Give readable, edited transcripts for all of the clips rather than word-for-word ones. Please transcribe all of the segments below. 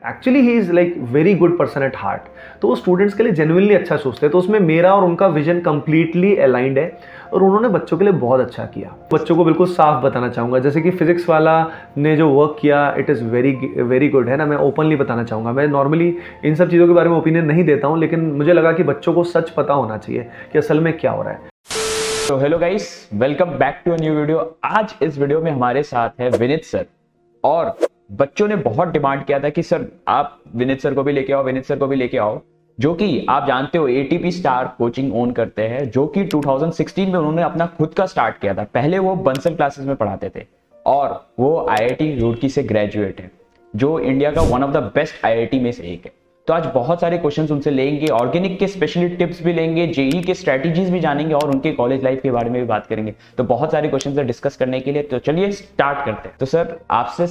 Actually he is like very good person at heart. तो वो students के लिए जेन्युइनली अच्छा सोचते हैं। तो उसमें मेरा और उनका विजन कंप्लीटली अलाइंड है और उन्होंने बच्चों के लिए बहुत अच्छा किया। बच्चों को बिल्कुल साफ बताना चाहूँगा, जैसे कि फिजिक्स वाला ने जो वर्क किया it is very very good, है ना। मैं ओपनली बताना चाहूँगा, मैं नॉर्मली इन सब चीज़ों के बारे में ओपिनियन नहीं देता हूँ, लेकिन मुझे लगा कि बच्चों को सच पता होना चाहिए कि असल में क्या हो रहा है। तो hello guys, welcome back to a new video. आज इस वीडियो में हमारे साथ है विनीत सर। और बच्चों ने बहुत डिमांड किया था कि सर आप विनीत सर को भी लेके आओ, विनीत सर को भी लेके आओ, जो कि आप जानते हो एटीपी स्टार कोचिंग ओन करते हैं, जो कि 2016 में उन्होंने अपना खुद का स्टार्ट किया था। पहले वो बंसल क्लासेस में पढ़ाते थे और वो आईआईटी रुड़की से ग्रेजुएट है, जो इंडिया का one of the best IIT में से एक है। तो आज बहुत सारे क्वेश्चंस उनसे लेंगे, ऑर्गेनिक के स्पेशली टिप्स भी लेंगे, जेई के स्ट्रेटजीज भी जानेंगे और उनके कॉलेज लाइफ के बारे में भी बात करेंगे। तो बहुत सारे क्वेश्चंस है डिस्कस करने के लिए, तो चलिए स्टार्ट करते हैं। तो सर आपसे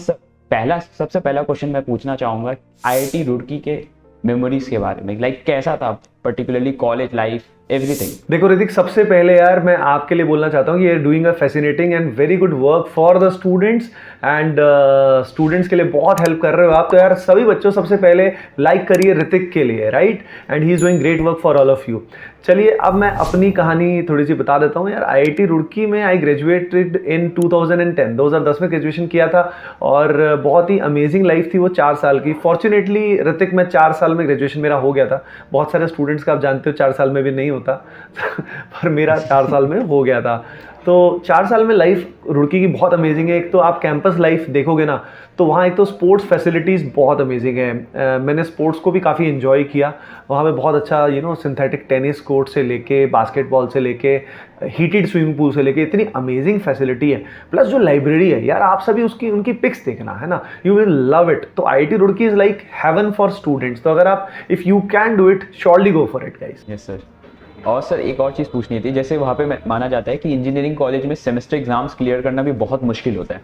सबसे पहला क्वेश्चन मैं पूछना चाहूंगा आईआईटी रुड़की के मेमोरीज के बारे में, लाइक कैसा था पर्टिकुलरली कॉलेज लाइफ, एवरीथिंग। देखो ऋतिक, सबसे पहले यार मैं आपके लिए बोलना चाहता हूँ कि ये doing a fascinating and very good work for the students and students के लिए बहुत हेल्प कर रहे हो आप। तो यार सभी बच्चों सबसे पहले लाइक करिए ऋतिक के लिए, right. And he is doing great work for all of you. चलिए अब मैं अपनी कहानी थोड़ी सी बता देता हूँ। यार आईआईटी रुड़की में आई ग्रेजुएटेड इन 2010 में ग्रेजुएशन किया था और बहुत ही अमेजिंग लाइफ थी वो 4 साल की। फॉर्चुनेटली ऋतिक मैं 4 साल में ग्रेजुएशन मेरा हो गया था। बहुत सारे स्टूडेंट्स का आप जानते हो 4 साल में भी नहीं होता पर मेरा 4 साल में हो गया था। तो 4 साल में लाइफ रुड़की की बहुत अमेजिंग है। एक तो आप कैंपस लाइफ देखोगे ना, तो वहाँ एक तो स्पोर्ट्स फैसिलिटीज़ बहुत अमेजिंग है। मैंने स्पोर्ट्स को भी काफ़ी इन्जॉय किया। वहाँ पे बहुत अच्छा सिंथेटिक टेनिस कोर्ट से लेके, बास्केटबॉल से लेके, हीटेड स्विमिंग पूल से लेके इतनी अमेजिंग फैसिलिटी है। प्लस जो लाइब्रेरी है यार, आप सभी उनकी पिक्स देखना, है ना, यू विल लव इट। तो IIT Roorkee is like heaven for students. तो अगर आप if you can do it, surely go for it guys. Yes sir. और सर एक और चीज़ पूछनी थी, जैसे वहाँ पे माना जाता है कि इंजीनियरिंग कॉलेज में सेमेस्टर एग्जाम्स क्लियर करना भी बहुत मुश्किल होता है।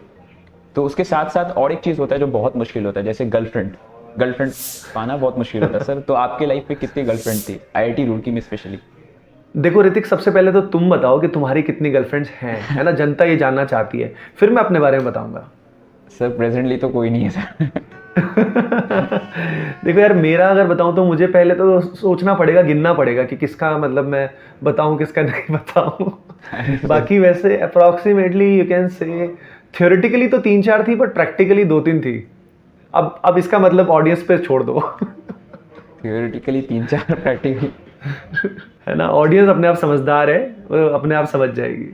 तो उसके साथ साथ और एक चीज़ होता है जो बहुत मुश्किल होता है, जैसे गर्लफ्रेंड पाना बहुत मुश्किल होता है। सर तो आपके लाइफ में कितनी गर्लफ्रेंड थी आईआईटी रुड़की में स्पेशली? देखो ऋतिक, सबसे पहले तो तुम बताओ कि तुम्हारी कितनी गर्लफ्रेंड्स हैं, है ना, जनता ये जानना चाहती है, फिर मैं अपने बारे में बताऊंगा। सर प्रेजेंटली तो कोई नहीं है सर। देखो यार, मेरा अगर बताऊं तो मुझे पहले तो सोचना पड़ेगा, गिनना पड़ेगा कि किसका मतलब मैं बताऊं किसका नहीं बताऊं। बाकी वैसे approximately you can say theoretically तो 3-4 थी, पर प्रैक्टिकली 2-3 थी। अब इसका मतलब ऑडियंस पे छोड़ दो। थ्योरेटिकली 3-4, प्रैक्टिकली है ना, ऑडियंस अपने आप समझदार है, वो अपने आप समझ जाएगी।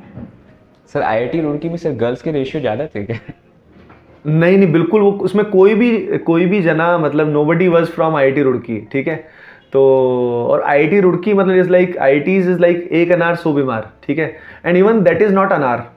सर आईआईटी रुड़की में सर गर्ल्स के रेशियो ज़्यादा थे क्या? नहीं बिल्कुल, वो उसमें कोई भी जना, मतलब nobody was from IIT Roorkee, ठीक है। तो और आईआईटी रुड़की मतलब is like IITs is like एक अनार सो बीमार, ठीक है। And even that is not अनार।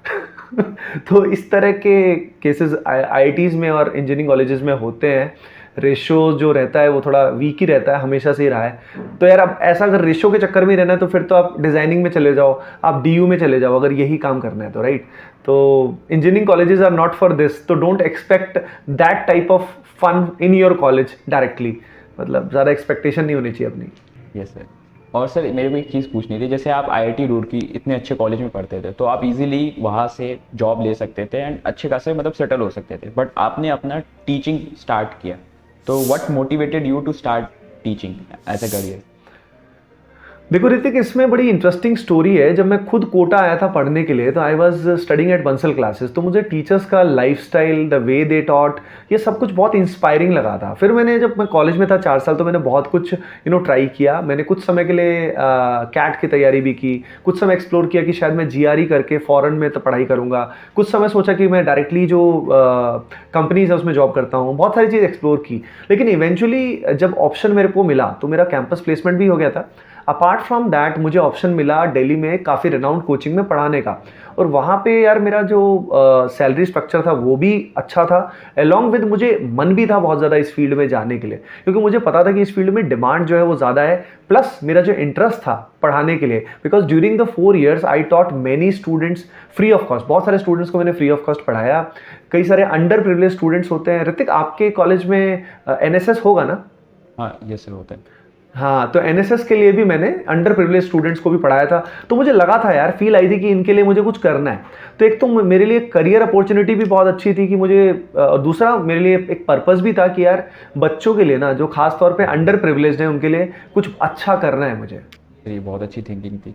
तो इस तरह के केसेस आईआईटीज में और इंजीनियरिंग कॉलेजेस में होते हैं। रेशो जो रहता है वो थोड़ा वीक ही रहता है, हमेशा से ही रहा है। तो यार अब ऐसा अगर रेशो के चक्कर में रहना है तो फिर तो आप डिज़ाइनिंग में चले जाओ, आप डीयू में चले जाओ, अगर यही काम करना है तो, राइट। तो engineering colleges are not for this, तो don't expect that type of fun in your college directly. मतलब ज़्यादा एक्सपेक्टेशन नहीं होनी चाहिए अपनी। Yes sir. और सर मेरे को एक चीज़ पूछनी थी, जैसे आप आईआईटी रुड़की इतने अच्छे कॉलेज में पढ़ते थे तो आप इजीली वहाँ से जॉब ले सकते थे एंड अच्छे खासे मतलब सेटल हो सकते थे, बट आपने अपना टीचिंग स्टार्ट किया। तो what motivated you to start teaching as a career? देखो ऋतिक, इसमें बड़ी इंटरेस्टिंग स्टोरी है। जब मैं खुद कोटा आया था पढ़ने के लिए, तो I was studying at Bansal classes. तो मुझे टीचर्स का lifestyle, the way they taught, ये सब कुछ बहुत इंस्पायरिंग लगा था। फिर जब मैं कॉलेज में था 4 साल, तो मैंने बहुत कुछ ट्राई किया। मैंने कुछ समय के लिए कैट की तैयारी भी की, कुछ समय एक्सप्लोर किया कि शायद मैं जीआरई करके फॉरेन में तो पढ़ाई करूँगा। कुछ समय सोचा कि मैं डायरेक्टली जो कंपनीज है उसमें जॉब करता हूँ। बहुत सारी चीज़ एक्सप्लोर की, लेकिन इवेंचुअली जब ऑप्शन मेरे को मिला तो मेरा कैंपस प्लेसमेंट भी हो गया था। अपार्ट फ्रॉम दैट मुझे ऑप्शन मिला दिल्ली में काफ़ी रिनाउंड कोचिंग में पढ़ाने का, और वहाँ पे यार मेरा जो सैलरी स्ट्रक्चर था वो भी अच्छा था। अलॉन्ग विद मुझे मन भी था बहुत ज़्यादा इस फील्ड में जाने के लिए, क्योंकि मुझे पता था कि इस फील्ड में डिमांड जो है वो ज़्यादा है। प्लस मेरा जो इंटरेस्ट था पढ़ाने के लिए, because during the 4 years I taught many students free of cost. बहुत सारे स्टूडेंट्स को मैंने फ्री ऑफ कॉस्ट पढ़ाया। कई सारे अंडर प्रिविलेज स्टूडेंट्स होते हैं। ऋतिक, आपके कॉलेज में एनएसएस होगा ना? हाँ यस सर, होता है। हाँ, तो एनएसएस के लिए भी मैंने अंडर प्रिविलेज स्टूडेंट्स को भी पढ़ाया था। तो मुझे लगा था यार, फील आई थी कि इनके लिए मुझे कुछ करना है। तो एक तो मेरे लिए करियर अपॉर्चुनिटी भी बहुत अच्छी थी कि मुझे, दूसरा मेरे लिए एक पर्पस भी था कि यार बच्चों के लिए ना, जो खास तौर पे अंडर प्रिविलेज्ड हैं, उनके लिए कुछ अच्छा करना है मुझे। ये बहुत अच्छी थिंकिंग थी।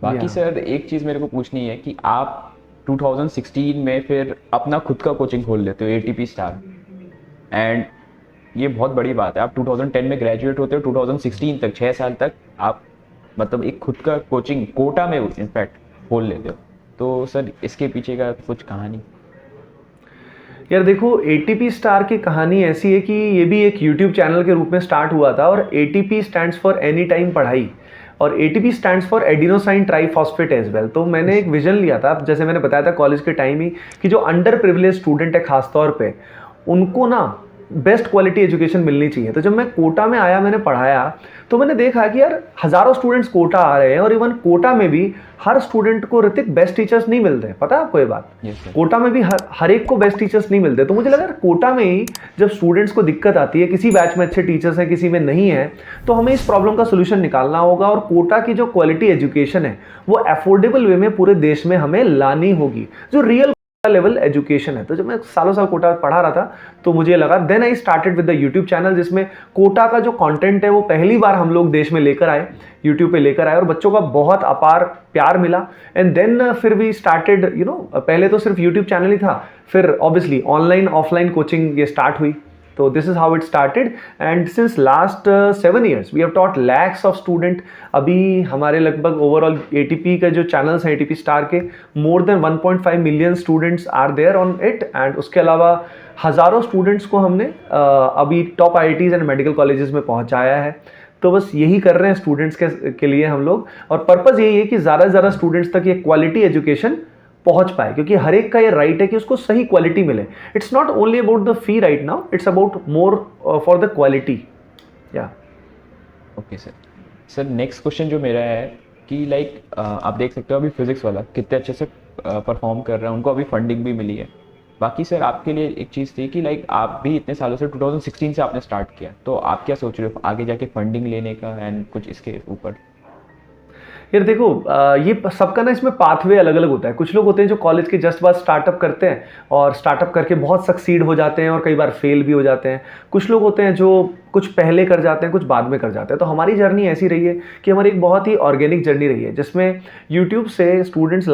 बाकी या सर एक चीज़ मेरे को पूछनी है कि आप 2016 में फिर अपना खुद का कोचिंग खोल लेते हो एटीपी स्टार, एंड ये बहुत बड़ी बात है। आप 2010 में ग्रेजुएट होते हो, 2016 तक 6 साल तक आप मतलब एक खुद का कोचिंग कोटा में इनफैक्ट खोल लेते हो। तो सर इसके पीछे का कुछ कहानी? यार देखो, एटीपी स्टार की कहानी ऐसी है कि ये भी एक यूट्यूब चैनल के रूप में स्टार्ट हुआ था, और ATP stands for any time पढ़ाई, और ATP stands for adenosine triphosphate as well. तो मैंने एक विजन लिया था, जैसे मैंने बताया था कॉलेज के टाइम ही, कि जो अंडर प्रिविलेज स्टूडेंट है खास तौर पे, उनको ना बेस्ट क्वालिटी एजुकेशन मिलनी चाहिए। तो जब मैं कोटा में आया, मैंने पढ़ाया, तो मैंने देखा कि यार हज़ारों स्टूडेंट्स कोटा आ रहे हैं, और इवन कोटा में भी हर स्टूडेंट को ऋतिक बेस्ट टीचर्स नहीं मिलते। पता है आपको ये बात? कोटा में भी हर एक को बेस्ट टीचर्स नहीं मिलते। तो मुझे लगा यार, कोटा में ही जब स्टूडेंट्स को दिक्कत आती है, किसी बैच में अच्छे टीचर्स हैं, किसी में नहीं है, तो हमें इस प्रॉब्लम का सोल्यूशन निकालना होगा, और कोटा की जो क्वालिटी एजुकेशन है वो अफोर्डेबल वे में पूरे देश में हमें लानी होगी, जो रियल लेवल एजुकेशन है। तो जब मैं सालों साल कोटा पढ़ा रहा था, तो मुझे लगा, then I started with the YouTube channel, जिसमें कोटा का जो कंटेंट है वो पहली बार हम लोग देश में लेकर आए, यूट्यूब पे लेकर आए, और बच्चों का बहुत अपार प्यार मिला। एंड देन फिर वी स्टार्टेड, पहले तो सिर्फ यूट्यूब चैनल ही था, फिर ऑब्वियसली ऑनलाइन ऑफलाइन कोचिंग ये स्टार्ट हुई। तो this is how it started, and since last 7 years we have taught lakhs of student. अभी हमारे लगभग ओवरऑल एटीपी का जो चैनल्स हैं, एटीपी स्टार के, more than 1.5 million students are there on it. And उसके अलावा हज़ारों स्टूडेंट्स को हमने अभी top IITs and medical colleges में पहुंचाया है। तो बस यही कर रहे हैं स्टूडेंट्स के लिए हम लोग, और पर्पज़ यही है कि ज़्यादा से ज़्यादा स्टूडेंट्स तक ये क्वालिटी एजुकेशन पहुंच पाए, क्योंकि हर एक का ये राइट है कि उसको सही क्वालिटी मिले। It's not only about the fee right now, it's about more for the quality. या ओके सर नेक्स्ट क्वेश्चन जो मेरा है कि लाइक आप देख सकते हो अभी फिजिक्स वाला कितने अच्छे से परफॉर्म कर रहा है, उनको अभी फंडिंग भी मिली है। बाकी सर आपके लिए एक चीज़ थी कि लाइक आप भी इतने सालों से 2016 से आपने स्टार्ट किया, तो आप क्या सोच रहे हो आगे जाके फंडिंग लेने का एंड कुछ इसके ऊपर? यार देखो, ये सबका ना इसमें पाथवे अलग अलग होता है। कुछ लोग होते हैं जो कॉलेज के जस्ट बाद स्टार्टअप करते हैं, और स्टार्टअप करके बहुत सक्सीड हो जाते हैं, और कई बार फेल भी हो जाते हैं। कुछ लोग होते हैं जो कुछ पहले कर जाते हैं, कुछ बाद में कर जाते हैं। तो हमारी जर्नी ऐसी रही है कि हमारी एक बहुत ही ऑर्गेनिक जर्नी रही है, जिसमें यूट्यूब से स्टूडेंट्स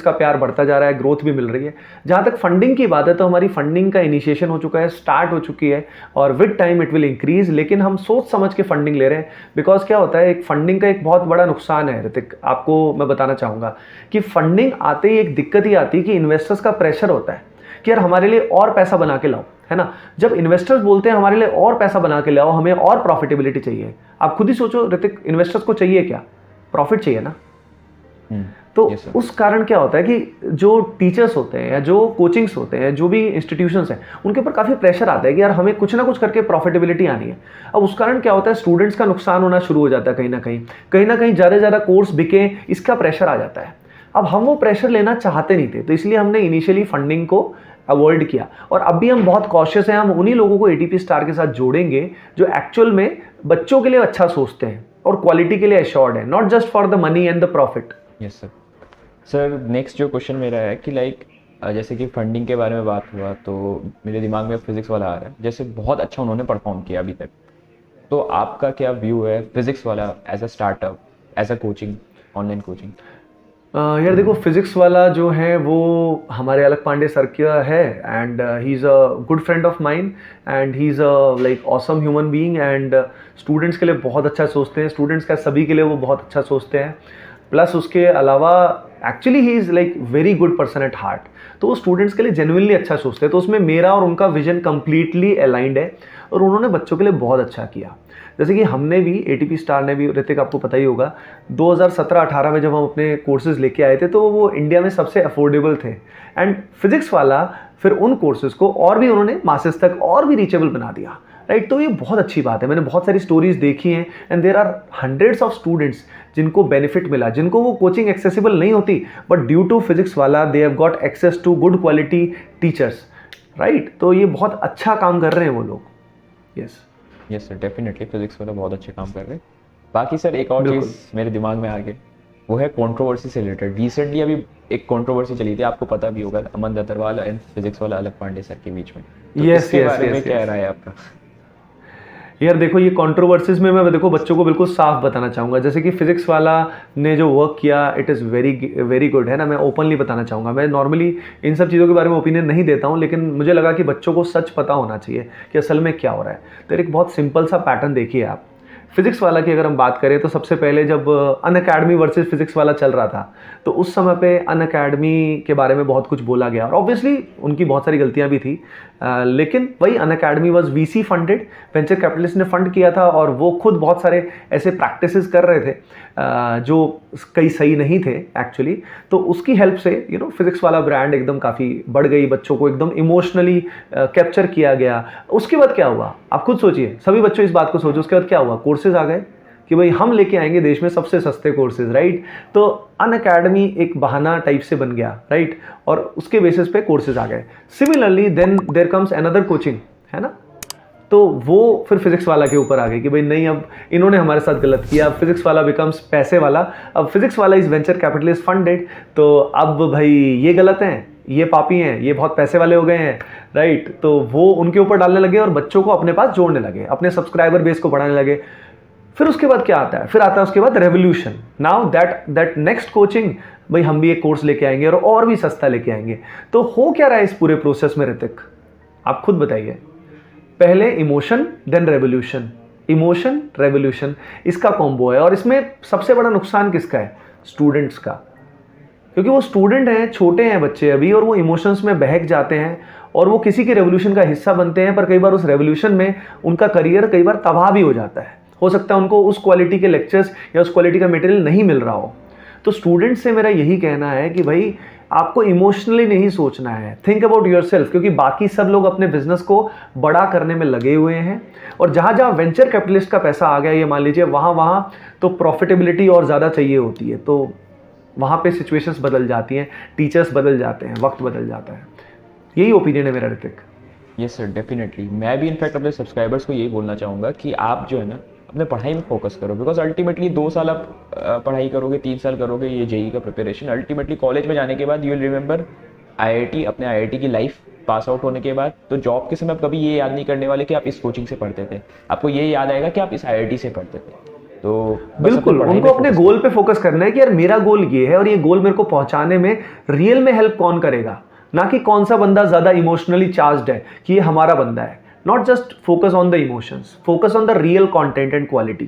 का प्यार बढ़ता जा रहा है, ग्रोथ भी मिल रही है। जहाँ तक फंडिंग की बात है, तो हमारी फंडिंग का इनिशिएशन हो चुका है, स्टार्ट हो चुकी है, और with time it will increase. लेकिन हम सोच समझ के फंडिंग ले रहे हैं, बिकॉज क्या होता है, एक फंडिंग का एक बहुत बड़ा नुकसान है ऋतिक, आपको मैं बताना चाहूँगा कि फंडिंग आते ही एक दिक्कत ही आती है कि इन्वेस्टर्स का प्रेशर होता है कि यार हमारे लिए और पैसा बना के लाओ, है ना। जब इन्वेस्टर्स बोलते हैं हमारे लिए और पैसा बना के लाओ, हमें और प्रॉफिटेबिलिटी चाहिए, आप खुद ही सोचो ऋतिक, इन्वेस्टर्स को चाहिए क्या? प्रॉफिट चाहिए ना। तो उस कारण क्या होता है कि जो टीचर्स होते हैं या जो कोचिंग्स होते हैं, जो भी इंस्टीट्यूशंस हैं, उनके ऊपर काफ़ी प्रेशर आता है कि यार हमें कुछ ना कुछ करके प्रॉफिटेबिलिटी आनी है। अब उस कारण क्या होता है, स्टूडेंट्स का नुकसान होना शुरू हो जाता है, कहीं ना कहीं ज़्यादा से ज़्यादा कोर्स बिके, इसका प्रेशर आ जाता है। अब हम वो प्रेशर लेना चाहते नहीं थे, तो इसलिए हमने इनिशियली फंडिंग को अवॉइड किया, और अब भी हम बहुत कॉशियस हैं। हम उन्हीं लोगों को एटीपी स्टार के साथ जोड़ेंगे जो एक्चुअल में बच्चों के लिए अच्छा सोचते हैं और क्वालिटी के लिए एश्योर्ड है, not just for the money and the profit. Yes sir next जो क्वेश्चन मेरा है कि लाइक जैसे कि फंडिंग के बारे में बात हुआ, तो मेरे दिमाग में फिजिक्स वाला आ रहा है, जैसे बहुत अच्छा उन्होंने परफॉर्म किया अभी तक। तो आपका क्या व्यू है Physics Wallah as a startup, as a coaching, online coaching? यार देखो, फिजिक्स वाला जो है वो हमारे अलग पांडे सर का है, and he is a good friend of mine, and he is a like awesome human being, and students के लिए बहुत अच्छा सोचते हैं, स्टूडेंट्स का सभी के लिए वो बहुत अच्छा सोचते हैं। प्लस उसके अलावा actually he is like very good person at heart, तो वो स्टूडेंट्स के लिए जेन्युइनली अच्छा सोचते हैं। तो उसमें मेरा और उनका विजन कंप्लीटली अलाइंड है, और उन्होंने बच्चों के लिए बहुत अच्छा किया। जैसे कि हमने भी, एटीपी स्टार ने भी, ऋतिक आपको पता ही होगा, 2017-18 में जब हम अपने कोर्सेज लेके आए थे, तो वो इंडिया में सबसे अफोर्डेबल थे। एंड फिजिक्स वाला फिर उन कोर्सेज को और भी उन्होंने मासेस तक और भी रीचेबल बना दिया, राइट। तो ये बहुत अच्छी बात है। मैंने बहुत सारी स्टोरीज देखी हैं, and there are hundreds of students जिनको बेनिफिट मिला, जिनको वो कोचिंग एक्सेसिबल नहीं होती, but due to Physics Wallah they have got access to good quality teachers, right. तो ये बहुत अच्छा काम कर रहे हैं वो लोग। Yes yes sir, definitely physics वाला बहुत अच्छे काम कर रहे हैं। बाकी सर एक और बिल्कुल। चीज़ मेरे दिमाग में आ गई, वो है कंट्रोवर्सी से रिलेटेड। रिसेंटली अभी एक कंट्रोवर्सी चली थी, आपको पता भी होगा, अमन दत्तरवाल एंड फिजिक्स वाला अलग पांडे सर के बीच में। तो यस इसके यस बारे में यस क्या यस। राय है आपका? यार देखो, ये कंट्रोवर्सीज में मैं देखो बच्चों को बिल्कुल साफ बताना चाहूँगा। जैसे कि फिजिक्स वाला ने जो वर्क किया, it is very very good, है ना। मैं ओपनली बताना चाहूँगा। मैं नॉर्मली इन सब चीज़ों के बारे में ओपिनियन नहीं देता हूँ, लेकिन मुझे लगा कि बच्चों को सच पता होना चाहिए कि असल में क्या हो रहा है। तो एक बहुत सिंपल सा पैटर्न देखिए आप। फिजिक्स वाला की अगर हम बात करें तो सबसे पहले जब अनअकैडमी वर्सेस फिजिक्स वाला चल रहा था, तो उस समय पे अनअकैडमी के बारे में बहुत कुछ बोला गया, और ऑब्वियसली उनकी बहुत सारी गलतियां भी थी। लेकिन वही Unacademy was VC funded, venture capitalist ने फंड किया था, और वो खुद बहुत सारे ऐसे प्रैक्टिसेस कर रहे थे जो कई सही नहीं थे एक्चुअली। तो उसकी हेल्प से फिजिक्स वाला ब्रांड एकदम काफ़ी बढ़ गई, बच्चों को एकदम इमोशनली कैप्चर किया गया। उसके बाद क्या हुआ आप खुद सोचिए, सभी बच्चों इस बात को सोचो, उसके बाद क्या हुआ? कोर्सेज आ गए कि भाई हम लेके आएंगे देश में सबसे सस्ते कोर्सेज, राइट। तो अनअकैडमी एक बहाना टाइप से बन गया, राइट, और उसके बेसिस पे कोर्सेज आ गए। Similarly then there comes another coaching, है ना। तो वो फिर फिजिक्स वाला के ऊपर आ गई कि भाई नहीं, अब इन्होंने हमारे साथ गलत किया, अब फिजिक्स वाला बिकम्स पैसे वाला, अब फिजिक्स वाला इज वेंचर कैपिटलिस्ट फंडेड, तो अब भाई ये गलत हैं, ये पापी हैं, ये बहुत पैसे वाले हो गए हैं, राइट। तो वो उनके ऊपर डालने लगे और बच्चों को अपने पास जोड़ने लगे, अपने सब्सक्राइबर बेस को बढ़ाने लगे। फिर उसके बाद क्या आता है? फिर आता है उसके बाद revolution. Now that next coaching, भाई हम भी एक कोर्स लेके आएंगे और भी सस्ता लेके आएंगे। तो हो क्या रहा है इस पूरे प्रोसेस में ऋतिक, आप खुद बताइए। पहले emotion then revolution, emotion revolution, इसका कॉम्बो है। और इसमें सबसे बड़ा नुकसान किसका है? स्टूडेंट्स का, क्योंकि वो स्टूडेंट हैं, छोटे हैं बच्चे अभी, और वो इमोशंस में बहक जाते हैं और वो किसी के रेवोल्यूशन का हिस्सा बनते हैं। पर कई बार उस रेवोल्यूशन में उनका करियर कई बार तबाह भी हो जाता है। हो सकता है उनको उस क्वालिटी के लेक्चर्स या उस क्वालिटी का मटेरियल नहीं मिल रहा हो। तो स्टूडेंट्स से मेरा यही कहना है कि भाई आपको इमोशनली नहीं सोचना है, थिंक अबाउट योरसेल्फ, क्योंकि बाकी सब लोग अपने बिजनेस को बड़ा करने में लगे हुए हैं। और जहाँ जहाँ वेंचर कैपिटलिस्ट का पैसा आ गया, ये मान लीजिए, वहाँ वहाँ तो प्रॉफिटेबिलिटी और ज़्यादा चाहिए होती है। तो वहाँ पे सिचुएशंस बदल जाती हैं, टीचर्स बदल जाते हैं, वक्त बदल जाता है। यही ओपिनियन है मेरा ऋतिक। Yes sir, definitely. मैं भी इनफैक्ट अपने सब्सक्राइबर्स को यही बोलना चाहूँगा कि आप जो है ना अपने पढ़ाई में फोकस करो, बिकॉज अल्टीमेटली 2 साल आप पढ़ाई करोगे, 3 साल करोगे ये जेई का प्रिपरेशन, अल्टीमेटली कॉलेज में जाने के बाद यू विल रिमेंबर आईआईटी, अपने आईआईटी की लाइफ पास आउट होने के बाद। तो जॉब के समय आप कभी ये याद नहीं करने वाले कि आप इस कोचिंग से पढ़ते थे, आपको ये याद आएगा कि आप इस आईआईटी से पढ़ते थे। तो बिल्कुल, उनको अपने गोल पे फोकस करना है कि यार मेरा गोल ये है, और ये गोल मेरे को पहुंचाने में रियल में हेल्प कौन करेगा, ना कि कौन सा बंदा ज्यादा इमोशनली चार्ज्ड है कि ये हमारा बंदा है। Not just focus on the emotions, focus on the real content and quality.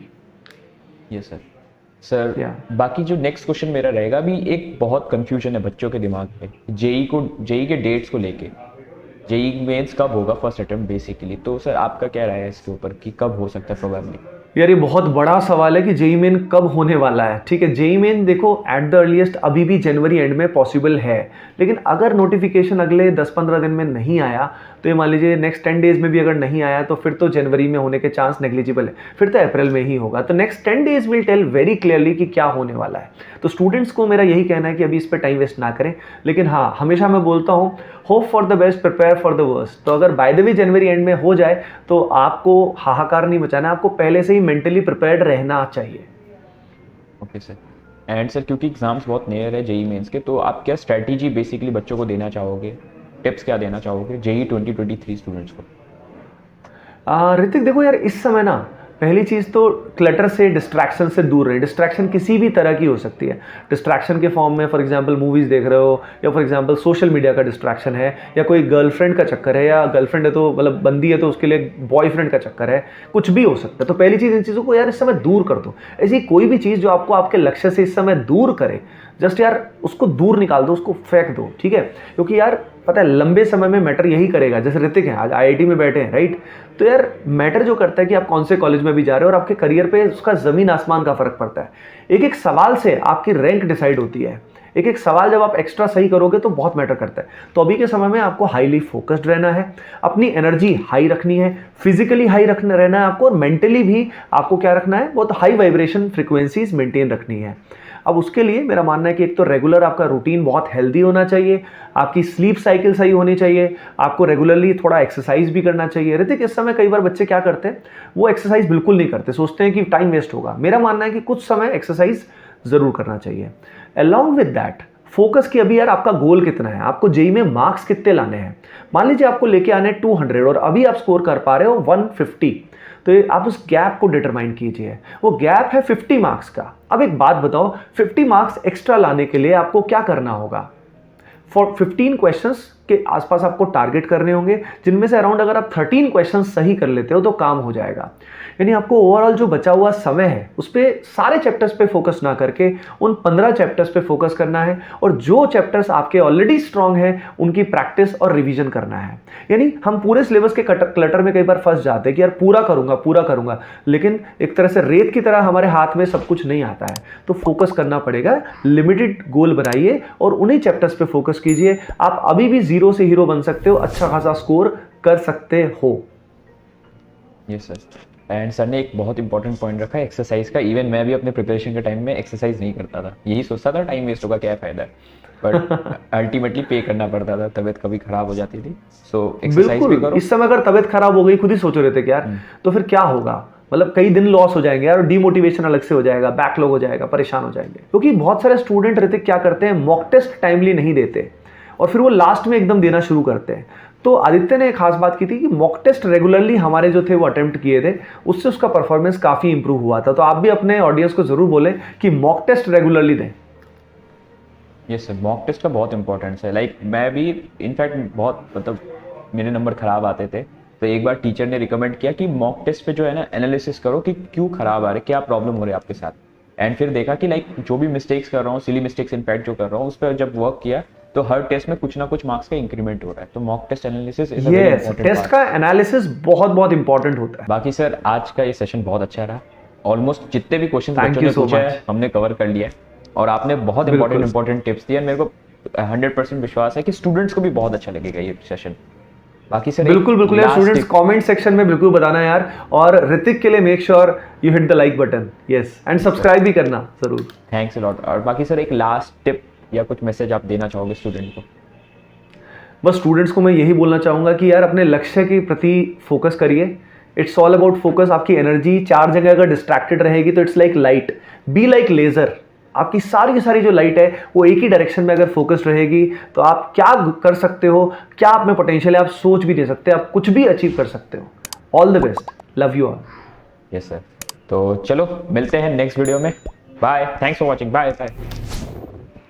Yes sir. Sir बाकी जो नेक्स्ट क्वेश्चन मेरा रहेगा, अभी एक बहुत कंफ्यूजन है बच्चों के दिमाग में जेई के डेट्स को लेके। जेई मेंस कब होगा, फर्स्ट अटेम्प्ट बेसिकली। तो सर आपका क्या राय है इसके ऊपर कि कब हो सकता है प्रोबेबली? यार ये बहुत बड़ा सवाल है कि जेई मेन कब होने वाला है। ठीक है, जेई मेन देखो एट द अर्लीस्ट अभी भी जनवरी एंड में पॉसिबल है, लेकिन अगर नोटिफिकेशन अगले 10-15 दिन में नहीं आया, तो ये मान लीजिए नेक्स्ट 10 डेज में भी अगर नहीं आया, तो फिर तो जनवरी में होने के चांस नेग्लिजिबल है, फिर तो अप्रैल में ही होगा। तो next 10 days will tell very clearly कि क्या होने वाला है। तो स्टूडेंट्स को मेरा यही कहना है कि अभी इस पर टाइम वेस्ट ना करें, लेकिन हाँ, हमेशा मैं बोलता हूँ hope for the best, prepare for the worst. तो अगर by the way January and में हो जाए तो आपको हाहाकार नहीं मचाना, आपको पहले से ही मेंटली प्रिपेयर्ड रहना चाहिए। Okay sir. एंड सर क्योंकि एग्जाम्स बहुत नियर है जेई मेंस के, तो आप क्या स्ट्रैटेजी बेसिकली बच्चों को देना चाहोगे, टिप्स क्या देना चाहोगे जेई 2023 स्टूडेंट्स को? ऋतिक देखो यार, इस समय ना पहली चीज़ तो क्लटर से, डिस्ट्रैक्शन से दूर रहे। डिस्ट्रैक्शन किसी भी तरह की हो सकती है। डिस्ट्रैक्शन के फॉर्म में फॉर एग्जांपल मूवीज़ देख रहे हो, या फॉर एग्जांपल सोशल मीडिया का डिस्ट्रैक्शन है, या कोई गर्लफ्रेंड का चक्कर है, या गर्लफ्रेंड है तो मतलब बंदी है तो उसके लिए बॉयफ्रेंड का चक्कर है, कुछ भी हो सकता है। तो पहली चीज़ इन चीज़ों को यार इस समय दूर कर दो। ऐसी कोई भी चीज़ जो आपको आपके लक्ष्य से इस समय दूर करे, जस्ट यार उसको दूर निकाल दो, उसको फेंक दो, ठीक है। क्योंकि यार पता है लंबे समय में मैटर यही करेगा। जैसे ऋतिक है, आज आईआईटी में बैठे हैं, राइट। तो यार मैटर जो करता है कि आप कौन से कॉलेज में भी जा रहे हो, और आपके करियर पे उसका जमीन आसमान का फर्क पड़ता है। एक एक सवाल से आपकी रैंक डिसाइड होती है। एक एक सवाल जब आप एक्स्ट्रा सही करोगे तो बहुत मैटर करता है। तो अभी के समय में आपको हाईली फोकस्ड रहना है, अपनी एनर्जी हाई रखनी है, फिजिकली हाई रखना रहना है आपको, और मेंटली भी आपको क्या रखना है, बहुत हाई वाइब्रेशन फ्रिक्वेंसीज मेंटेन रखनी है। अब उसके लिए मेरा मानना है कि एक तो रेगुलर आपका रूटीन बहुत हेल्दी होना चाहिए, आपकी स्लीप साइकिल सही होनी चाहिए, आपको रेगुलरली थोड़ा एक्सरसाइज भी करना चाहिए। ऋतिक, इस समय कई बार बच्चे क्या करते हैं, वो एक्सरसाइज बिल्कुल नहीं करते, सोचते हैं कि टाइम वेस्ट होगा। मेरा मानना है कि कुछ समय एक्सरसाइज जरूर करना चाहिए। अलॉन्ग विद दैट फोकस की अभी यार आपका गोल कितना है, आपको जेई में मार्क्स कितने लाने हैं। मान लीजिए आपको लेके आने 200 और अभी आप स्कोर कर पा रहे हो 150, तो आप उस गैप को डिटरमाइन कीजिए। वो गैप है 50 मार्क्स का। अब एक बात बताओ, 50 मार्क्स एक्स्ट्रा लाने के लिए आपको क्या करना होगा? फॉर 15 क्वेश्चंस के आसपास आपको टारगेट करने होंगे, जिनमें से अराउंड अगर आप 13 क्वेश्चंस सही कर लेते हो तो काम हो जाएगा। यानी आपको ओवरऑल जो बचा हुआ समय है उस पे सारे चैप्टर्स पे फोकस ना करके उन 15 चैप्टर्स पे फोकस करना है, और जो चैप्टर्स आपके ऑलरेडी स्ट्रांग हैं उनकी प्रैक्टिस और रिवीजन करना है। यानी हम पूरे सिलेबस के क्लटर में कई बार फंस जाते हैं कि यार पूरा करूंगा, लेकिन एक तरह से रेत की तरह हमारे हाथ में सब कुछ नहीं आता है। तो फोकस करना पड़ेगा, लिमिटेड गोल बनाइए और उन्हीं चैप्टर्स पे फोकस कीजिए। आप अभी भी जीरो से हीरो बन सकते हो, अच्छा खासा स्कोर कर सकते हो। Yes sir. एंड सर ने एक बहुत इंपॉर्टेंट पॉइंट रखा है एक्सरसाइज का। इवन मैं भी अपने प्रिपरेशन के टाइम में एक्सरसाइज नहीं करता था, यही सोचता था टाइम वेस्ट होगा, क्या फायदा है, बट अल्टीमेटली पे करना पड़ता था, तबीयत कभी खराब हो जाती थी। सो एक्सरसाइज भी करो। इस समय अगर तबीयत खराब हो गई, खुद ही सोचो रहते कि यार तो फिर क्या होगा, मतलब कई दिन लॉस हो जाएंगे यार, और डीमोटिवेशन अलग से हो जाएगा, बैकलॉग हो जाएगा, परेशान हो जाएंगे। क्योंकि बहुत सारे स्टूडेंट रहते क्या करते हैं, मॉक टेस्ट टाइमली नहीं देते और फिर वो लास्ट में एकदम देना शुरू करते हैं। तो आदित्य ने एक खास बात की थी कि मॉक टेस्ट रेगुलरली हमारे जो थे वो अटेम्प्ट किए थे, उससे उसका परफॉर्मेंस काफ़ी इंप्रूव हुआ था। तो आप भी अपने ऑडियंस को जरूर बोलें कि मॉक टेस्ट रेगुलरली दें। यस सर, मॉक टेस्ट का बहुत इंपॉर्टेंस है। लाइक मैं भी इनफैक्ट बहुत मतलब मेरे नंबर खराब आते थे, तो एक बार टीचर ने रिकमेंड किया कि मॉक टेस्ट पे जो है ना एनालिसिस करो कि क्यों खराब आ रहे, क्या प्रॉब्लम हो रही है आपके साथ। एंड फिर देखा कि लाइक जो भी मिस्टेक्स कर रहा हूँ, सिली मिस्टेक्स इनफैक्ट जो कर रहा हूँ, उस पर जब वर्क किया तो हर टेस्ट में कुछ ना कुछ मार्क्स का इंक्रीमेंट हो रहा है। तो mock test analysis is a very important test का एनालिसिस बहुत इंपॉर्टेंट होता है। बाकी सर आज का ये सेशन बहुत अच्छा रहा। ऑलमोस्ट जितने भी क्वेश्चन Thank बच्चों you ने so पूछे much. हैं हमने कवर कर लिया है, और आपने बहुत इंपॉर्टेंट टिप्स दिए। मेरे को 100% विश्वास है कि स्टूडेंट्स को भी बहुत अच्छा लगेगा ये सेशन। बाकी सर बिल्कुल यार, स्टूडेंट्स कमेंट सेक्शन में बिल्कुल बताना यार, और ऋतिक के लिए make sure you hit the like button, yes, and subscribe भी करना जरूर। Thanks a lot. और बाकी सर एक लास्ट टिप या कुछ मैसेज आप देना चाहोगे स्टूडेंट को? बस स्टूडेंट्स को मैं यही बोलना चाहूँगा कि यार अपने लक्ष्य के प्रति फोकस करिए। It's all about focus. आपकी एनर्जी चार जगह अगर डिस्ट्रैक्टेड रहेगी तो it's like light, be like laser. आपकी सारी की सारी जो लाइट है वो एक ही डायरेक्शन में अगर फोकस्ड रहेगी तो आप क्या कर सकते हो, क्या आप में पोटेंशियल है, आप सोच भी नहीं सकते, आप कुछ भी अचीव कर सकते हो। All the best, love you all. Yes sir, तो चलो मिलते हैं नेक्स्ट वीडियो में। Bye, thanks for watching, bye bye.